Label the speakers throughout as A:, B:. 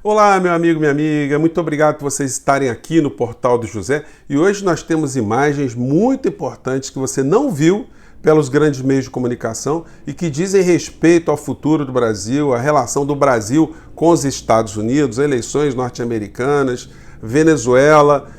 A: Olá, meu amigo, minha amiga, muito obrigado por vocês estarem aqui no Portal do José. E hoje nós temos imagens muito importantes que você não viu pelos grandes meios de comunicação e que dizem respeito ao futuro do Brasil, a relação do Brasil com os Estados Unidos, eleições norte-americanas, Venezuela.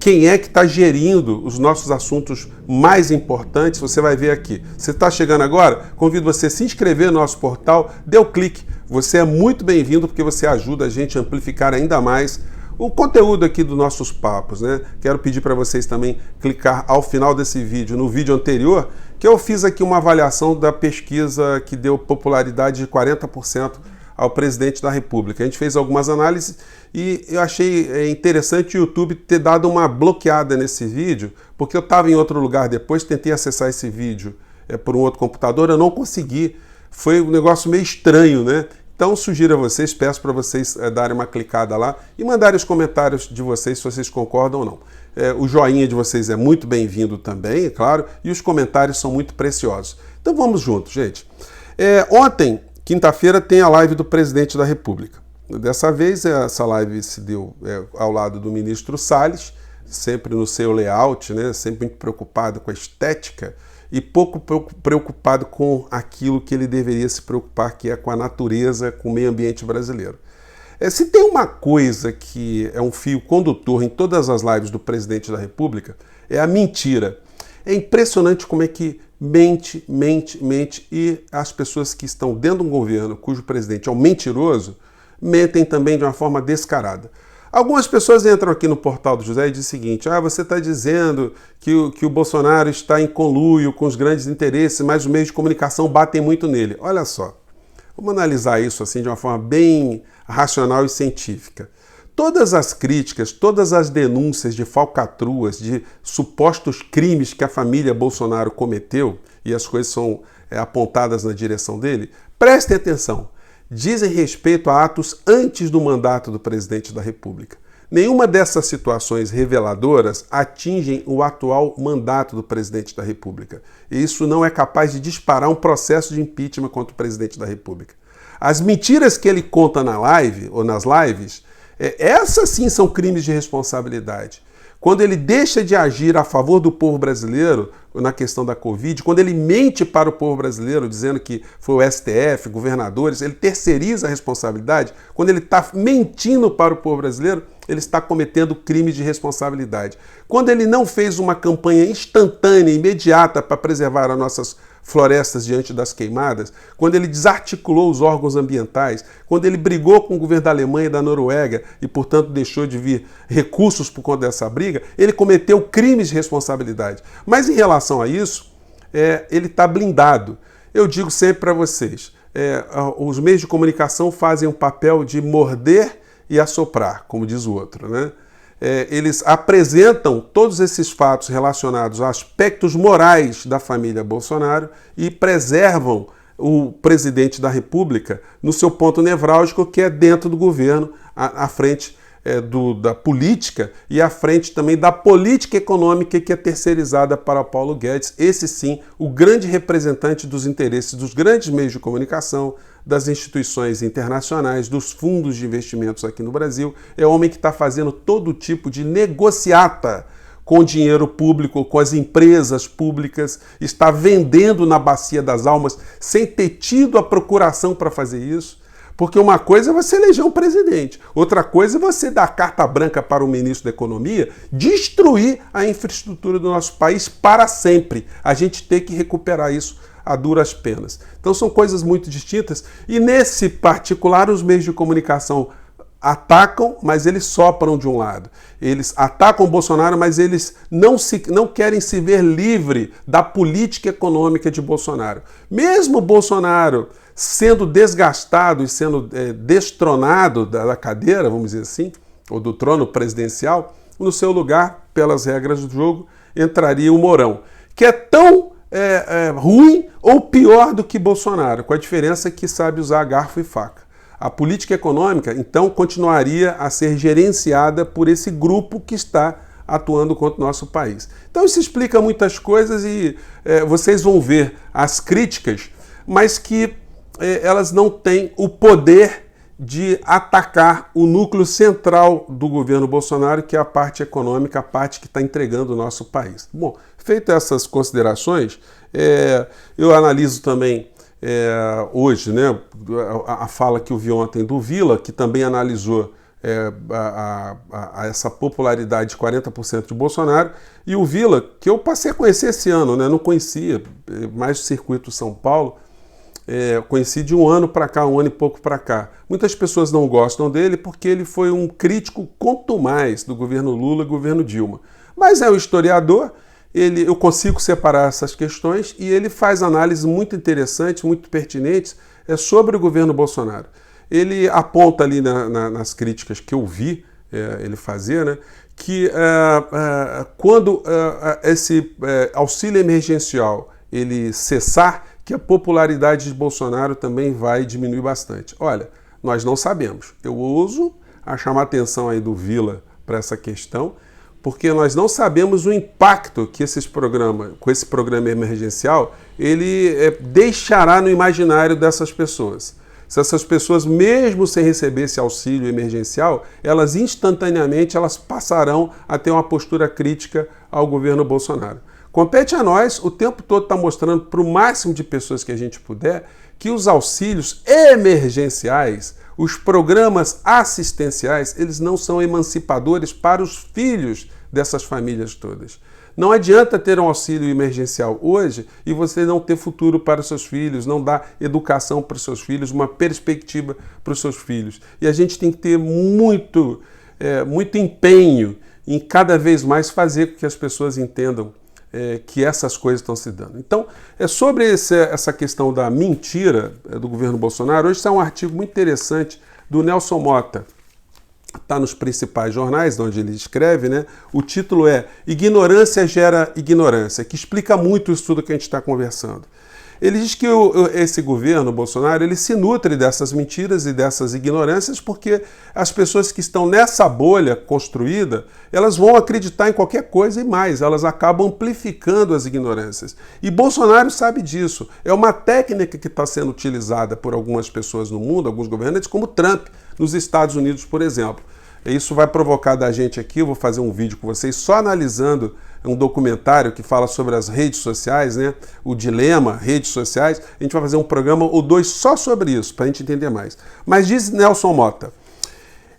A: Quem é que está gerindo os nossos assuntos mais importantes, você vai ver aqui. Você está chegando agora? Convido você a se inscrever no nosso portal, dê o clique. Você é muito bem-vindo porque você ajuda a gente a amplificar ainda mais o conteúdo aqui dos nossos papos, né? Quero pedir para vocês também clicar ao final desse vídeo, no vídeo anterior, que eu fiz aqui uma avaliação da pesquisa que deu popularidade de 40% ao presidente da República. A gente fez algumas análises e eu achei interessante o YouTube ter dado uma bloqueada nesse vídeo, porque eu estava em outro lugar depois, tentei acessar esse vídeo por um outro computador, eu não consegui. Foi um negócio meio estranho, né? Então sugiro a vocês, peço para vocês darem uma clicada lá e mandarem os comentários de vocês se vocês concordam ou não. O joinha de vocês é muito bem-vindo também, é claro, e os comentários são muito preciosos. Então vamos juntos, gente. Ontem, quinta-feira, tem a live do presidente da República. Dessa vez, essa live se deu ao lado do ministro Salles, sempre no seu layout, né? Sempre muito preocupado com a estética e pouco preocupado com aquilo que ele deveria se preocupar, que é com a natureza, com o meio ambiente brasileiro. Se tem uma coisa que é um fio condutor em todas as lives do presidente da República, é a mentira. É impressionante como é que mente, e as pessoas que estão dentro de um governo cujo presidente é um mentiroso, mentem também de uma forma descarada. Algumas pessoas entram aqui no Portal do José e dizem o seguinte: você está dizendo que o Bolsonaro está em conluio com os grandes interesses, mas os meios de comunicação batem muito nele. Olha só, vamos analisar isso assim de uma forma bem racional e científica. Todas as críticas, todas as denúncias de falcatruas, de supostos crimes que a família Bolsonaro cometeu, e as coisas são apontadas na direção dele, prestem atenção. Dizem respeito a atos antes do mandato do presidente da República. Nenhuma dessas situações reveladoras atingem o atual mandato do presidente da República. E isso não é capaz de disparar um processo de impeachment contra o presidente da República. As mentiras que ele conta na live, ou nas lives, essas sim são crimes de responsabilidade. Quando ele deixa de agir a favor do povo brasileiro na questão da Covid, quando ele mente para o povo brasileiro dizendo que foi o STF, governadores, ele terceiriza a responsabilidade, quando ele está mentindo para o povo brasileiro, ele está cometendo crimes de responsabilidade. Quando ele não fez uma campanha instantânea, imediata para preservar as nossas florestas diante das queimadas, quando ele desarticulou os órgãos ambientais, quando ele brigou com o governo da Alemanha e da Noruega e, portanto, deixou de vir recursos por conta dessa briga, ele cometeu crimes de responsabilidade. Mas em relação a isso, ele está blindado. Eu digo sempre para vocês, os meios de comunicação fazem um papel de morder e assoprar, como diz o outro, né? Eles apresentam todos esses fatos relacionados a aspectos morais da família Bolsonaro e preservam o presidente da República no seu ponto nevrálgico, que é dentro do governo, à frente da política e à frente também da política econômica, que é terceirizada para Paulo Guedes. Esse sim, o grande representante dos interesses dos grandes meios de comunicação, das instituições internacionais, dos fundos de investimentos aqui no Brasil. É o homem que está fazendo todo tipo de negociata com o dinheiro público, com as empresas públicas, está vendendo na bacia das almas sem ter tido a procuração para fazer isso. Porque uma coisa é você eleger um presidente, outra coisa é você dar carta branca para o ministro da Economia, destruir a infraestrutura do nosso país para sempre. A gente tem que recuperar isso a duras penas. Então são coisas muito distintas e nesse particular os meios de comunicação atacam, mas eles sopram de um lado. Eles atacam o Bolsonaro, mas eles não querem se ver livre da política econômica de Bolsonaro. Mesmo Bolsonaro sendo desgastado e sendo destronado da cadeira, vamos dizer assim, ou do trono presidencial, no seu lugar, pelas regras do jogo, entraria o Mourão, que é tão ruim ou pior do que Bolsonaro, com a diferença que sabe usar garfo e faca. A política econômica, então, continuaria a ser gerenciada por esse grupo que está atuando contra o nosso país. Então isso explica muitas coisas e vocês vão ver as críticas, mas que elas não têm o poder de atacar o núcleo central do governo Bolsonaro, que é a parte econômica, a parte que está entregando o nosso país. Bom, feito essas considerações, eu analiso também hoje, né, a fala que eu vi ontem do Villa, que também analisou essa popularidade de 40% de Bolsonaro, e o Villa, que eu passei a conhecer esse ano, né, não conhecia, mais do circuito São Paulo, conheci de um ano para cá, um ano e pouco para cá. Muitas pessoas não gostam dele porque ele foi um crítico contumaz do governo Lula e governo Dilma. Mas é um historiador, eu consigo separar essas questões e ele faz análises muito interessantes, muito pertinentes sobre o governo Bolsonaro. Ele aponta ali nas críticas que eu vi ele fazer, né, que quando esse auxílio emergencial ele cessar, que a popularidade de Bolsonaro também vai diminuir bastante. Olha, nós não sabemos. Eu ouso a chamar a atenção aí do Villa para essa questão, porque nós não sabemos o impacto que com esse programa emergencial ele deixará no imaginário dessas pessoas. Se essas pessoas, mesmo sem receber esse auxílio emergencial, elas instantaneamente passarão a ter uma postura crítica ao governo Bolsonaro. Compete a nós, o tempo todo está mostrando para o máximo de pessoas que a gente puder, que os auxílios emergenciais, os programas assistenciais, eles não são emancipadores para os filhos dessas famílias todas. Não adianta ter um auxílio emergencial hoje e você não ter futuro para os seus filhos, não dar educação para os seus filhos, uma perspectiva para os seus filhos. E a gente tem que ter muito empenho em cada vez mais fazer com que as pessoas entendam que essas coisas estão se dando. Então, sobre essa questão da mentira do governo Bolsonaro, hoje está um artigo muito interessante do Nelson Mota. Está nos principais jornais, onde ele escreve, né? O título é Ignorância Gera Ignorância, que explica muito isso tudo que a gente está conversando. Ele diz que esse governo, Bolsonaro, ele se nutre dessas mentiras e dessas ignorâncias porque as pessoas que estão nessa bolha construída, elas vão acreditar em qualquer coisa e mais, elas acabam amplificando as ignorâncias. E Bolsonaro sabe disso. É uma técnica que está sendo utilizada por algumas pessoas no mundo, alguns governantes, como Trump, nos Estados Unidos, por exemplo. Isso vai provocar da gente aqui, eu vou fazer um vídeo com vocês só analisando um documentário que fala sobre as redes sociais, né? O dilema, redes sociais. A gente vai fazer um programa ou dois só sobre isso, para a gente entender mais. Mas diz Nelson Mota,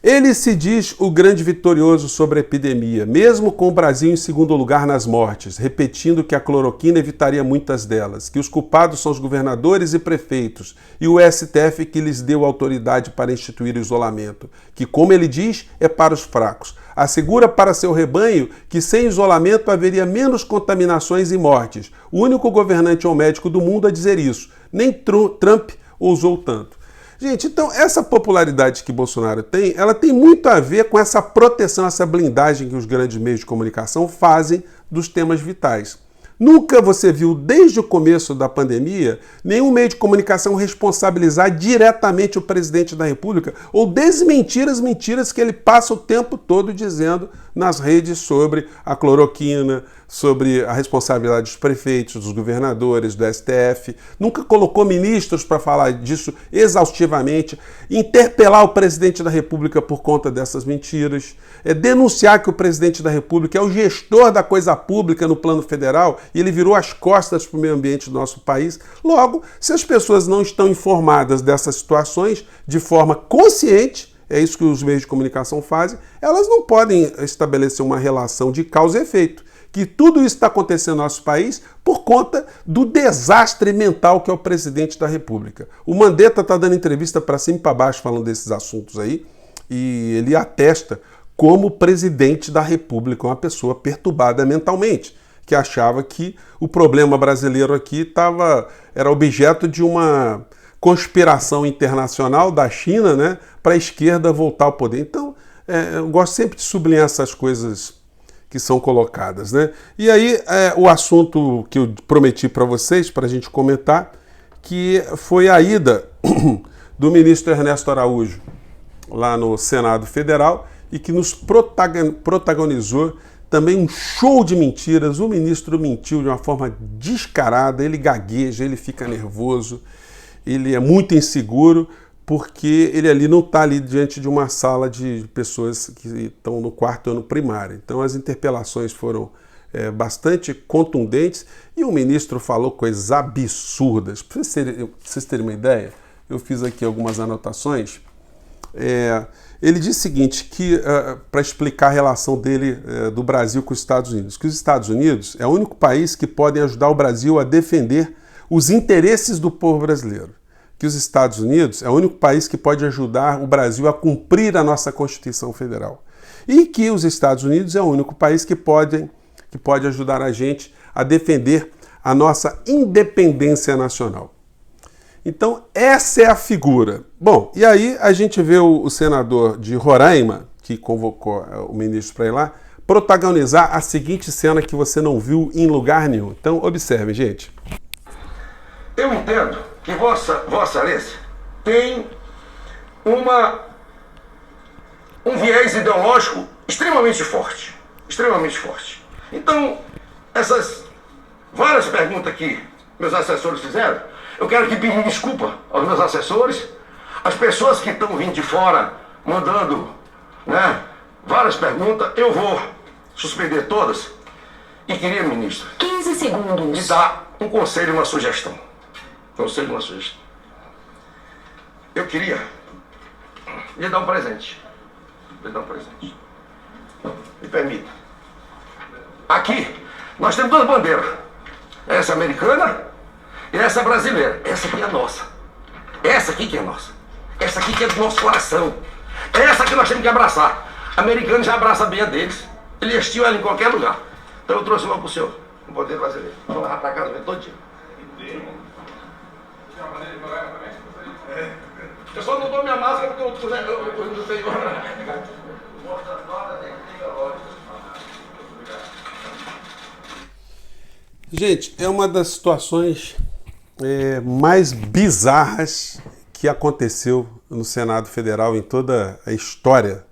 A: ele se diz o grande vitorioso sobre a epidemia, mesmo com o Brasil em segundo lugar nas mortes, repetindo que a cloroquina evitaria muitas delas, que os culpados são os governadores e prefeitos e o STF que lhes deu autoridade para instituir o isolamento, que, como ele diz, é para os fracos. Assegura para seu rebanho que sem isolamento haveria menos contaminações e mortes. O único governante ou médico do mundo a dizer isso. Nem Trump ousou tanto. Gente, então essa popularidade que Bolsonaro tem, ela tem muito a ver com essa proteção, essa blindagem que os grandes meios de comunicação fazem dos temas vitais. Nunca você viu, desde o começo da pandemia, nenhum meio de comunicação responsabilizar diretamente o presidente da República ou desmentir as mentiras que ele passa o tempo todo dizendo nas redes sobre a cloroquina, sobre a responsabilidade dos prefeitos, dos governadores, do STF. Nunca colocou ministros para falar disso exaustivamente, interpelar o presidente da República por conta dessas mentiras, denunciar que o presidente da República é o gestor da coisa pública no plano federal e ele virou as costas para o meio ambiente do nosso país. Logo, se as pessoas não estão informadas dessas situações de forma consciente, é isso que os meios de comunicação fazem, elas não podem estabelecer uma relação de causa e efeito. Que tudo isso está acontecendo no nosso país por conta do desastre mental que é o presidente da República. O Mandetta está dando entrevista para cima e para baixo falando desses assuntos aí e ele atesta como presidente da República, uma pessoa perturbada mentalmente, que achava que o problema brasileiro aqui era objeto de uma conspiração internacional da China, né, para a esquerda voltar ao poder. Então, eu gosto sempre de sublinhar essas coisas que são colocadas, né? E aí, o assunto que eu prometi para vocês, para a gente comentar, que foi a ida do ministro Ernesto Araújo lá no Senado Federal e que nos protagonizou também um show de mentiras. O ministro mentiu de uma forma descarada, ele gagueja, ele fica nervoso, ele é muito inseguro porque ele ali não está ali diante de uma sala de pessoas que estão no quarto ano primário. Então as interpelações foram bastante contundentes e o ministro falou coisas absurdas. Para vocês terem uma ideia, eu fiz aqui algumas anotações. Ele disse o seguinte, que para explicar a relação dele do Brasil com os Estados Unidos, que os Estados Unidos é o único país que pode ajudar o Brasil a defender os interesses do povo brasileiro, que os Estados Unidos é o único país que pode ajudar o Brasil a cumprir a nossa Constituição Federal e que os Estados Unidos é o único país que pode ajudar a gente a defender a nossa independência nacional. Então, essa é a figura. Bom, e aí a gente vê o senador de Roraima, que convocou o ministro para ir lá, protagonizar a seguinte cena que você não viu em lugar nenhum. Então, observe, gente.
B: Eu entendo que Vossa Excelência tem um viés ideológico extremamente forte. Extremamente forte. Então, essas várias perguntas que meus assessores fizeram, eu quero que pedir desculpa aos meus assessores, as pessoas que estão vindo de fora, mandando várias perguntas, eu vou suspender todas. E queria, ministro,
C: 15 segundos.
B: me dar um conselho, uma sugestão. Conselho, uma sugestão. Eu queria lhe dar um presente. Me permita. Aqui, nós temos duas bandeiras. Essa americana e essa brasileira. Essa aqui é nossa. Essa aqui que é nossa. Essa aqui que é do nosso coração. Essa que nós temos que abraçar. O americano já abraça bem a deles. Ele estiu ela em qualquer lugar. Então eu trouxe uma pro senhor. Um bandeira brasileiro. Vamos levar pra casa todo dia. Eu só não dou minha máscara porque eu não tenho.
A: Gente, é uma das situações mais bizarras que aconteceu no Senado Federal em toda a história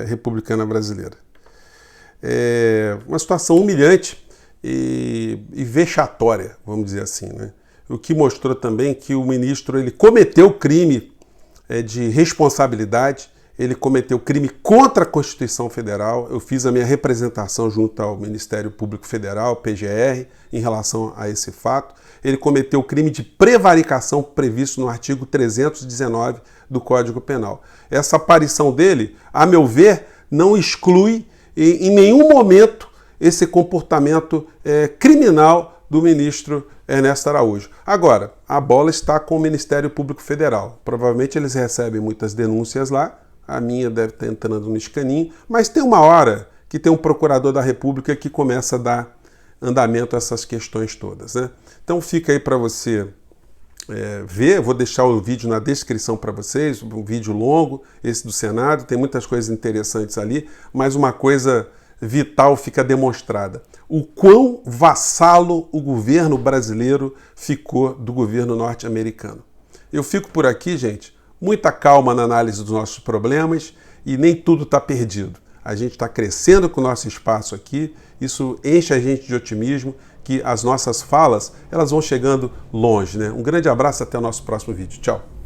A: republicana brasileira. É uma situação humilhante e vexatória, vamos dizer assim, né? O que mostrou também que o ministro ele cometeu crime de responsabilidade, ele cometeu crime contra a Constituição Federal. Eu fiz a minha representação junto ao Ministério Público Federal, PGR, em relação a esse fato. Ele cometeu crime de prevaricação previsto no artigo 319 do Código Penal. Essa aparição dele, a meu ver, não exclui em nenhum momento esse comportamento criminal do ministro Ernesto Araújo. Agora, a bola está com o Ministério Público Federal. Provavelmente eles recebem muitas denúncias lá, a minha deve estar entrando no escaninho, mas tem uma hora que tem um procurador da República que começa a dar andamento a essas questões todas, né? Então fica aí para você ver, eu vou deixar o vídeo na descrição para vocês, um vídeo longo, esse do Senado, tem muitas coisas interessantes ali, mas uma coisa vital fica demonstrada. O quão vassalo o governo brasileiro ficou do governo norte-americano. Eu fico por aqui, gente. Muita calma na análise dos nossos problemas e nem tudo está perdido. A gente está crescendo com o nosso espaço aqui, isso enche a gente de otimismo, que as nossas falas elas vão chegando longe, né? Um grande abraço, até o nosso próximo vídeo. Tchau!